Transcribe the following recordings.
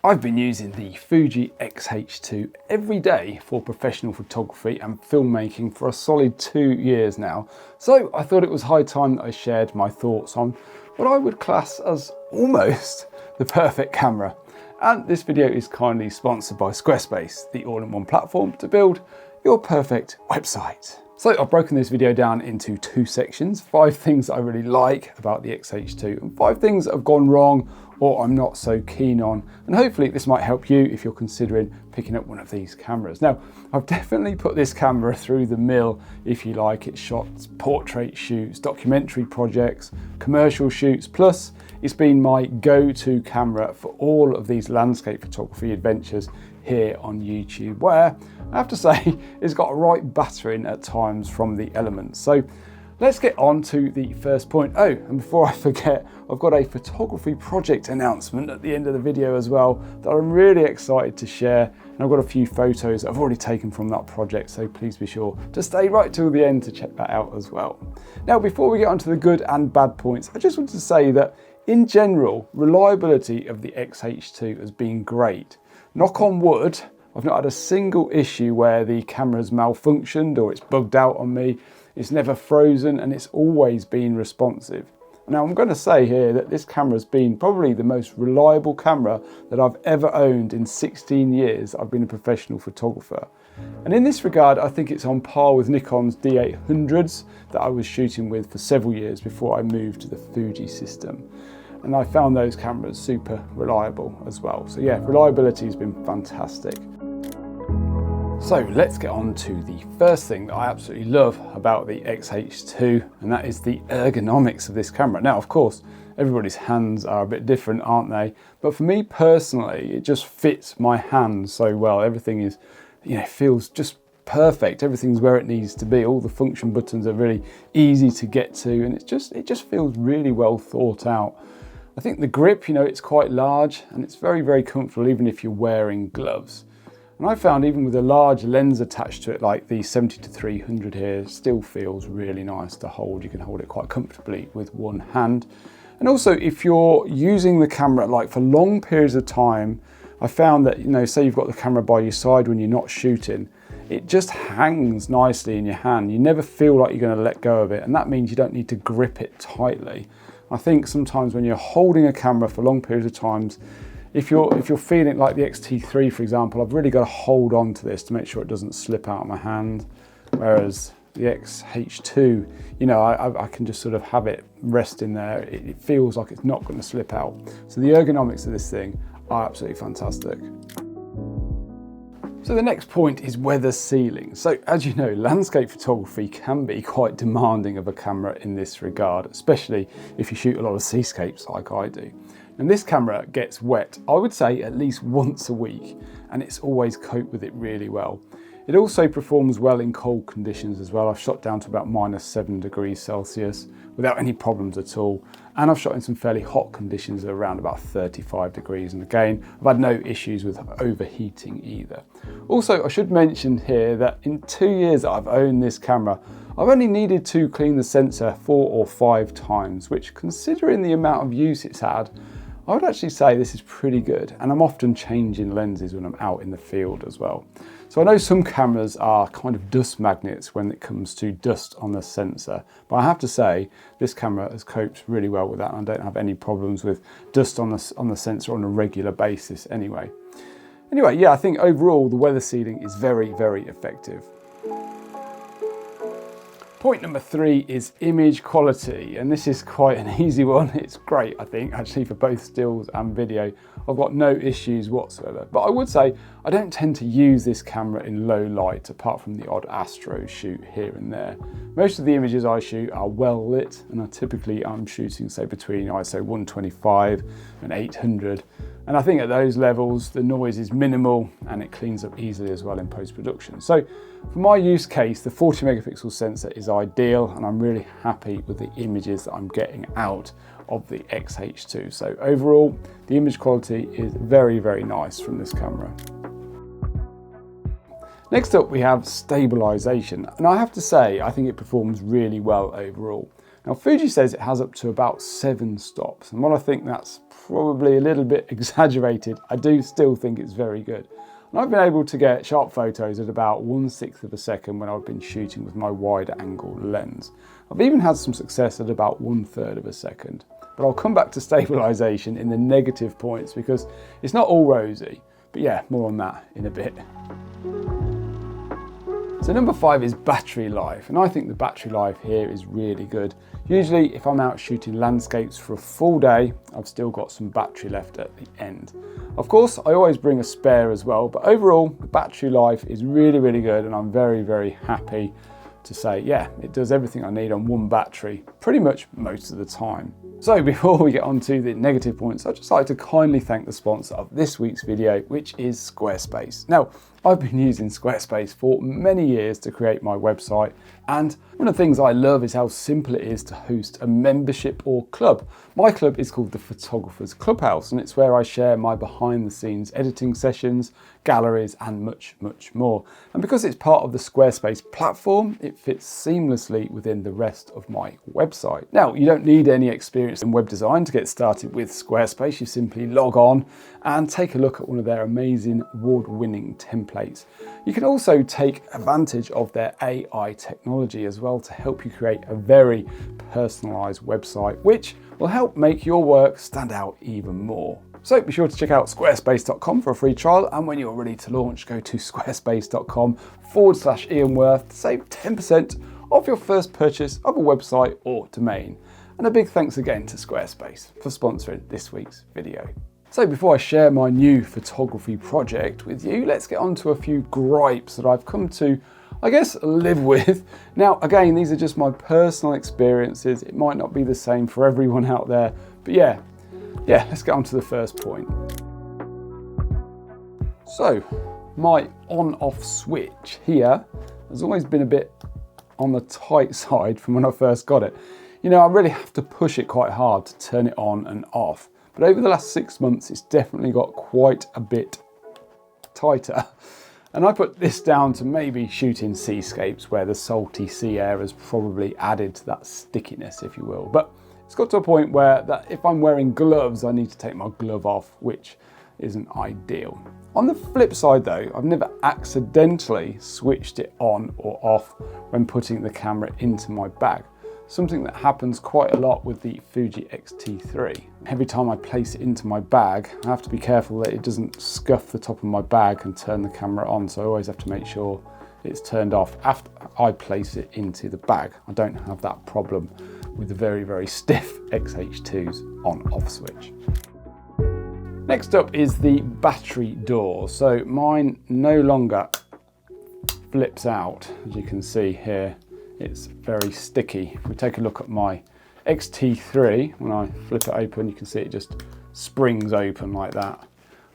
I've been using the Fuji X-H2 every day for professional photography and filmmaking for a solid 2 years now, so I thought it was high time that I shared my thoughts on what I would class as almost the perfect camera. And this video is kindly sponsored by Squarespace, the all-in-one platform to build your perfect website. So I've broken this video down into 2 sections, 5 things that I really like about the X-H2 and 5 things that have gone wrong or I'm not so keen on. And hopefully this might help you if you're considering picking up one of these cameras. Now, I've definitely put this camera through the mill, if you like. It shot portrait shoots, documentary projects, commercial shoots, plus it's been my go-to camera for all of these landscape photography adventures here on YouTube, where I have to say it's got a right battering at times from the elements. So let's get on to the first point. Oh, and before I forget, I've got a photography project announcement at the end of the video as well that I'm really excited to share. And I've got a few photos that I've already taken from that project, so please be sure to stay right till the end to check that out as well. Now, before we get on to the good and bad points, I just want to say that in general, reliability of the X-H2 has been great. Knock on wood, I've not had a single issue where the camera's malfunctioned or it's bugged out on me. It's never frozen and it's always been responsive. Now, I'm going to say here that this camera has been probably the most reliable camera that I've ever owned in 16 years I've been a professional photographer. And in this regard, I think it's on par with Nikon's D800s that I was shooting with for several years before I moved to the Fuji system. And I found those cameras super reliable as well. So yeah, reliability has been fantastic. So let's get on to the first thing that I absolutely love about the X-H2, and that is the ergonomics of this camera. Now, of course, everybody's hands are a bit different, aren't they? But for me personally, it just fits my hands so well. Everything is, feels just perfect. Everything's where it needs to be. All the function buttons are really easy to get to, and it just feels really well thought out. I think the grip, it's quite large and it's very, very comfortable even if you're wearing gloves. And I found even with a large lens attached to it, like the 70-300 here, it still feels really nice to hold. You can hold it quite comfortably with one hand. And also if you're using the camera like for long periods of time, I found that, say you've got the camera by your side when you're not shooting, it just hangs nicely in your hand. You never feel like you're going to let go of it. And that means you don't need to grip it tightly. I think sometimes when you're holding a camera for long periods of times, if you're feeling like the X-T3, for example, I've really got to hold on to this to make sure it doesn't slip out of my hand. Whereas the X-H2, I can just sort of have it rest in there. It feels like it's not going to slip out. So the ergonomics of this thing are absolutely fantastic. So the next point is weather sealing. So as you know, landscape photography can be quite demanding of a camera in this regard, especially if you shoot a lot of seascapes like I do. And this camera gets wet, I would say at least once a week, and it's always coped with it really well. It also performs well in cold conditions as well. I've shot down to about -7 degrees Celsius without any problems at all. And I've shot in some fairly hot conditions at around about 35 degrees. And again, I've had no issues with overheating either. Also, I should mention here that in 2 years that I've owned this camera, I've only needed to clean the sensor 4 or 5 times, which considering the amount of use it's had, I would actually say this is pretty good. And I'm often changing lenses when I'm out in the field as well. So I know some cameras are kind of dust magnets when it comes to dust on the sensor, but I have to say this camera has coped really well with that. And I don't have any problems with dust on the sensor on a regular basis anyway. Anyway, yeah, I think overall the weather sealing is very, very effective. Point number 3 is image quality, and this is quite an easy one. It's great, I think, actually, for both stills and video. I've got no issues whatsoever, but I would say I don't tend to use this camera in low light, apart from the odd astro shoot here and there. Most of the images I shoot are well lit, and I'm shooting, say, between ISO 125 and 800. And I think at those levels, the noise is minimal and it cleans up easily as well in post-production. So for my use case, the 40 megapixel sensor is ideal, and I'm really happy with the images that I'm getting out of the X-H2. So overall, the image quality is very, very nice from this camera. Next up, we have stabilization. And I have to say, I think it performs really well overall. Now Fuji says it has up to about 7 stops, and while I think that's probably a little bit exaggerated, I do still think it's very good. And I've been able to get sharp photos at about 1/6 of a second when I've been shooting with my wide angle lens. I've even had some success at about 1/3 of a second. But I'll come back to stabilization in the negative points because it's not all rosy. But yeah, more on that in a bit. So number 5 is battery life, and I think the battery life here is really good. Usually if I'm out shooting landscapes for a full day, I've still got some battery left at the end. Of course, I always bring a spare as well, but overall the battery life is really, really good, and I'm very, very happy to say, yeah, it does everything I need on one battery pretty much most of the time. So before we get on to the negative points, I'd just like to kindly thank the sponsor of this week's video, which is Squarespace. Now, I've been using Squarespace for many years to create my website, and one of the things I love is how simple it is to host a membership or club. My club is called the Photographer's Clubhouse, and it's where I share my behind the scenes editing sessions, galleries, and much, much more. And because it's part of the Squarespace platform, it fits seamlessly within the rest of my website. Now, you don't need any experience in web design to get started with Squarespace. You simply log on and take a look at one of their amazing award-winning templates. You can also take advantage of their AI technology as well to help you create a very personalized website, which will help make your work stand out even more. So be sure to check out squarespace.com for a free trial, and when you're ready to launch, go to squarespace.com/IanWorth to save 10% off your first purchase of a website or domain. And a big thanks again to Squarespace for sponsoring this week's video. So before I share my new photography project with you, let's get on to a few gripes that I've come to, I guess, live with. Now, again, these are just my personal experiences. It might not be the same for everyone out there, but yeah, let's get on to the first point. So, my on-off switch here has always been a bit on the tight side from when I first got it. You know, I really have to push it quite hard to turn it on and off. But over the last 6 months, it's definitely got quite a bit tighter. And I put this down to maybe shooting seascapes where the salty sea air has probably added to that stickiness, if you will. But it's got to a point where that if I'm wearing gloves, I need to take my glove off, which isn't ideal. On the flip side though, I've never accidentally switched it on or off when putting the camera into my bag. Something that happens quite a lot with the Fuji X-H2. Every time I place it into my bag, I have to be careful that it doesn't scuff the top of my bag and turn the camera on. So I always have to make sure it's turned off after I place it into the bag. I don't have that problem with the very, very stiff X-H2's on-off switch. Next up is the battery door. So mine no longer flips out, as you can see here. It's very sticky. If we take a look at my X-T3, when I flip it open, you can see it just springs open like that.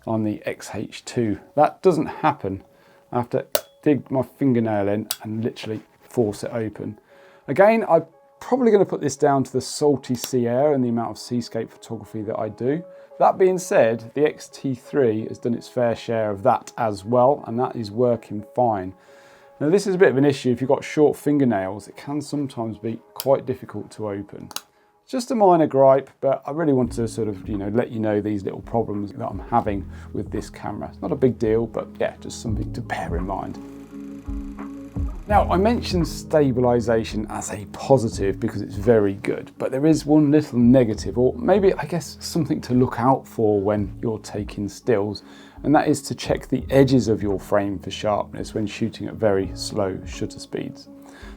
On the X-H2, that doesn't happen. I have to dig my fingernail in and literally force it open. Again, I'm probably going to put this down to the salty sea air and the amount of seascape photography that I do. That being said, the X-T3 has done its fair share of that as well, and that is working fine. Now this is a bit of an issue. If you've got short fingernails, it can sometimes be quite difficult to open. Just a minor gripe, but I really want to sort of, let you know these little problems that I'm having with this camera. It's not a big deal, but yeah, just something to bear in mind. Now, I mentioned stabilization as a positive because it's very good, but there is one little negative, or maybe I guess something to look out for when you're taking stills, and that is to check the edges of your frame for sharpness when shooting at very slow shutter speeds.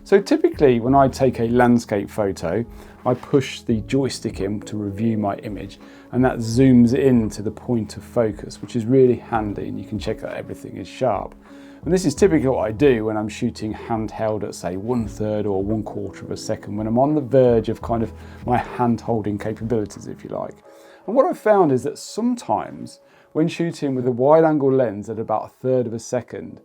So typically when I take a landscape photo, I push the joystick in to review my image, and that zooms in to the point of focus, which is really handy, and you can check that everything is sharp. And this is typically what I do when I'm shooting handheld at say 1/3 or 1/4 of a second, when I'm on the verge of kind of my hand holding capabilities, if you like. And what I've found is that sometimes when shooting with a wide angle lens at about 1/3 of a second,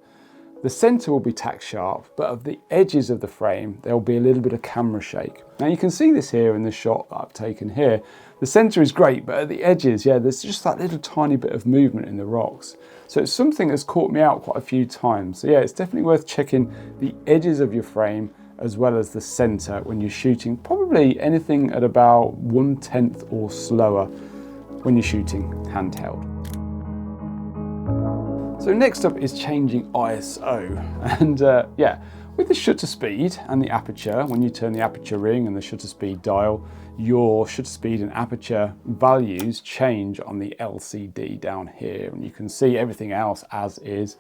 the center will be tack sharp, but of the edges of the frame, there'll be a little bit of camera shake. Now you can see this here in the shot that I've taken here. The center is great, but at the edges, yeah, there's just that little tiny bit of movement in the rocks. So it's something that's caught me out quite a few times. So yeah, it's definitely worth checking the edges of your frame as well as the center when you're shooting, probably anything at about 1/10 or slower when you're shooting handheld. So next up is changing ISO, and yeah, with the shutter speed and the aperture, when you turn the aperture ring and the shutter speed dial, your shutter speed and aperture values change on the LCD down here, and you can see everything else as is.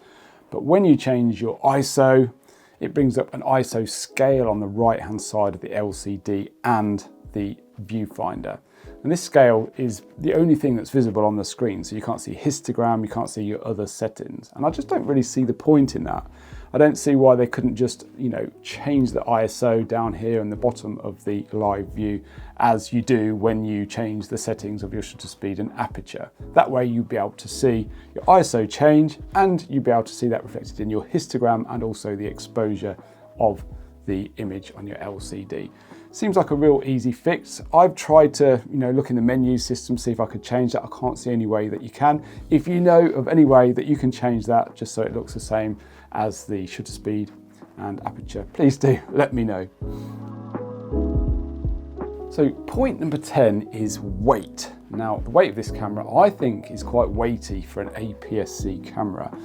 But when you change your ISO, it brings up an ISO scale on the right hand side of the LCD and the viewfinder. And this scale is the only thing that's visible on the screen, so you can't see histogram, you can't see your other settings. And I just don't really see the point in that. I don't see why they couldn't just, change the ISO down here in the bottom of the live view as you do when you change the settings of your shutter speed and aperture. That way you'll be able to see your ISO change, and you'll be able to see that reflected in your histogram and also the exposure of the image on your LCD. Seems like a real easy fix. I've tried to, look in the menu system, see if I could change that. I can't see any way that you can. If you know of any way that you can change that just so it looks the same as the shutter speed and aperture, please do let me know. So point number 10 is weight. Now, the weight of this camera I think is quite weighty for an APS-C camera.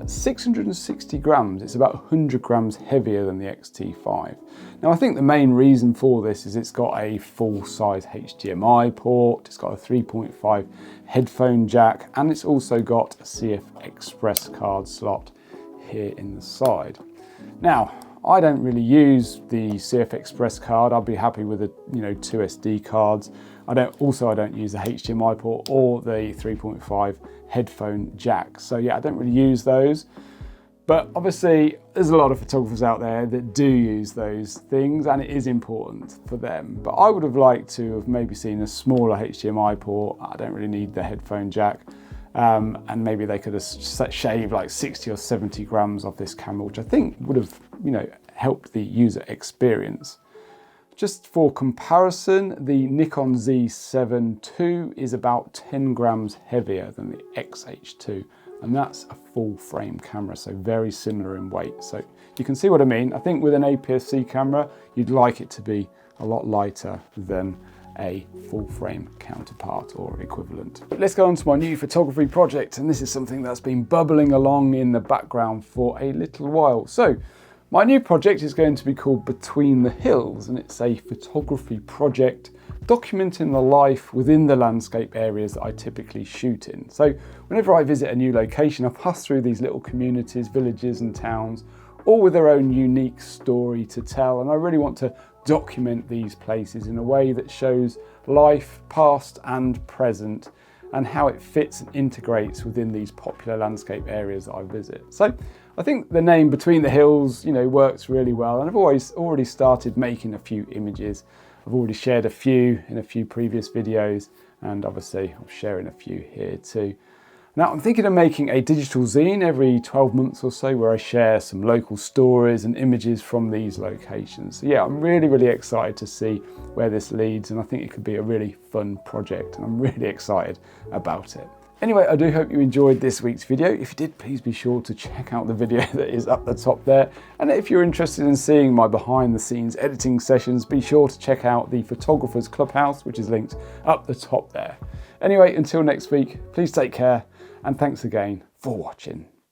At 660 grams, it's about 100 grams heavier than the X-T5. Now, I think the main reason for this is it's got a full-size HDMI port, it's got a 3.5 headphone jack, and it's also got a CF Express card slot here in the side. Now, I don't really use the CF Express card. I'd be happy with the 2 SD cards. I don't use the HDMI port or the 3.5 headphone jack. So yeah, I don't really use those. But obviously there's a lot of photographers out there that do use those things, and it is important for them. But I would have liked to have maybe seen a smaller HDMI port. I don't really need the headphone jack. And maybe they could have shaved like 60 or 70 grams off this camera, which I think would have, helped the user experience. Just for comparison, the Nikon Z7 II is about 10 grams heavier than the X-H2, and that's a full frame camera, so very similar in weight. So you can see what I mean. I think with an APS-C camera, you'd like it to be a lot lighter than a full frame counterpart or equivalent. But let's go on to my new photography project, and this is something that's been bubbling along in the background for a little while. So my new project is going to be called Between the Hills, and it's a photography project documenting the life within the landscape areas that I typically shoot in. So whenever I visit a new location, I pass through these little communities, villages and towns, all with their own unique story to tell, and I really want to document these places in a way that shows life past and present and how it fits and integrates within these popular landscape areas that I visit. So I think the name Between the Hills, works really well, and I've already started making a few images. I've already shared a few in a few previous videos, and obviously I'm sharing a few here too. Now I'm thinking of making a digital zine every 12 months or so where I share some local stories and images from these locations. So yeah, I'm really excited to see where this leads, and I think it could be a really fun project, and I'm really excited about it. Anyway, I do hope you enjoyed this week's video. If you did, please be sure to check out the video that is up the top there. And if you're interested in seeing my behind the scenes editing sessions, be sure to check out the Photographers Clubhouse, which is linked up the top there. Anyway, until next week, please take care, and thanks again for watching.